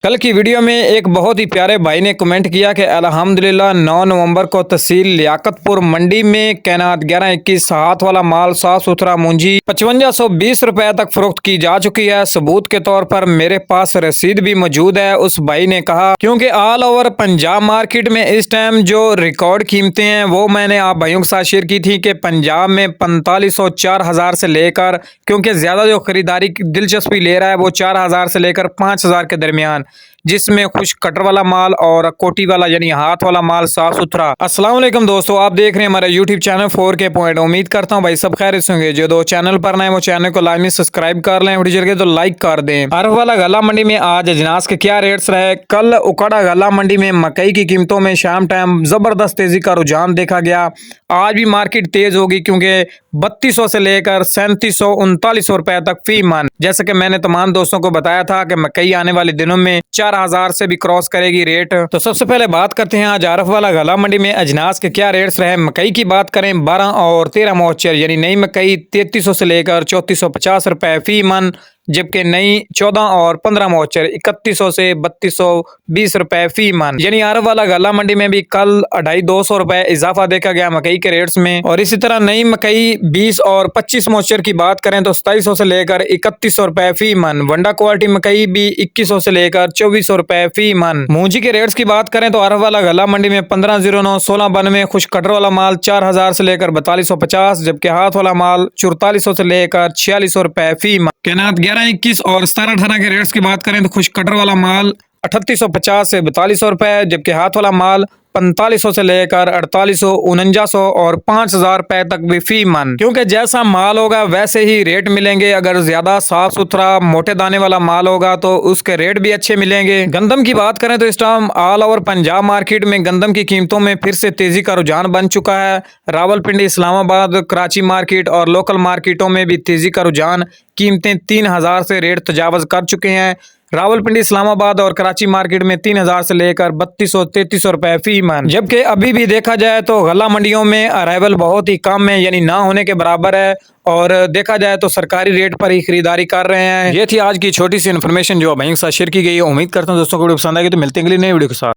कल की वीडियो में एक बहुत ही प्यारे भाई ने कमेंट किया कि अल्हम्दुलिल्लाह 9 नवंबर को तहसील लियाकतपुर मंडी में कैनात 11-21 हाथ वाला माल साफ सुथरा मूंजी 5520 रुपए तक फरोख्त की जा चुकी है। सबूत के तौर पर मेरे पास रसीद भी मौजूद है। उस भाई ने कहा क्योंकि ऑल ओवर पंजाब मार्केट में इस टाइम जो रिकॉर्ड कीमतें हैं वो मैंने आप भाइयों के साथ शेयर की थी कि पंजाब में 4500 4000 से लेकर, क्योंकि ज्यादा जो खरीदारी की दिलचस्पी ले रहा है वो 4000 से लेकर 5000 के दरमियान, जिसमें खुश कटर वाला माल और कोटी वाला यानी हाथ वाला माल साफ सुथरा। अस्सलाम वालेकुम दोस्तों, आप देख रहे हैं हमारा यूट्यूब चैनल 4K पॉइंट। उम्मीद करता हूं भाई सब खैरियत से होंगे। जो दो चैनल पर नए वो चैनल को लाजमी सब्सक्राइब कर लें, वीडियो चल तो लाइक कर दें। अरब वाला गला मंडी में आज अजनास के क्या रेट्स रहे। कल उकाड़ा गला मंडी में मकई की कीमतों में शाम टाइम जबरदस्त तेजी का रुझान देखा गया। आज भी मार्केट तेज होगी क्योंकि 3200 से लेकर 3700-3900 रुपए तक फी मन। जैसे कि मैंने तमाम दोस्तों को बताया था कि मकई आने वाले दिनों में 4000 से भी क्रॉस करेगी रेट। तो सबसे पहले बात करते हैं आज आरफ वाला गला मंडी में अजनास के क्या रेट्स रहे। मकई की बात करें 12 और 13 मोचर यानी नई मकई 3300 से लेकर 3450 रुपए फी मन, जबकि नई 14 और 15 मोचर 3100 से 3220 रुपए फी मन। यानी आरफ वाला गला मंडी में भी कल 250 रुपए इजाफा देखा गया मकई के रेट्स में। और इसी तरह नई मकई 20 और 25 मोचर की बात करें तो 2700 से लेकर 3100 रुपए फी मन। वंडा क्वालिटी मकई भी 2100 से लेकर 2400 रुपए फी मन। मूंजी के रेट्स की बात करें तो आरफ वाला गला मंडी में 1509 1692 खुश कटर वाला माल 4000 से लेकर 4250, जबकि हाथ वाला माल 4400 से लेकर 4600 रुपए फी मन। कैनात 11-21 और 17-18 के रेट्स की बात करें तो खुश कटर वाला माल 3850 से 4200 रुपए, जबकि हाथ वाला माल 4500 से लेकर 4800 4900 और 5000 रुपए तक भी फी मन। क्योंकि जैसा माल होगा वैसे ही रेट मिलेंगे। अगर ज्यादा साफ सुथरा मोटे दाने वाला माल होगा तो उसके रेट भी अच्छे मिलेंगे। गंदम की बात करें तो इस time all over Punjab market में गंदम की कीमतों में फिर से तेजी का रुझान बन चुका है। रावलपिंडी, इस्लामाबाद, कराची मार्केट और लोकल मार्केटों में भी तेजी का रुझान, कीमतें 3000 से रेट तजावज कर चुके हैं। रावलपिंडी, इस्लामाबाद और कराची मार्केट में 3000 से लेकर 3200-3300 रुपए फी मन। जबकि अभी भी देखा जाए तो गला मंडियों में अराइवल बहुत ही कम है, यानी ना होने के बराबर है। और देखा जाए तो सरकारी रेट पर ही खरीदारी कर रहे हैं। ये थी आज की छोटी सी इन्फॉर्मेशन जो भाइयों के साथ शेयर की गई है। उम्मीद करता हूँ दोस्तों को वीडियो पसंद आएगी। तो मिलते हैं अगली नई वीडियो के साथ।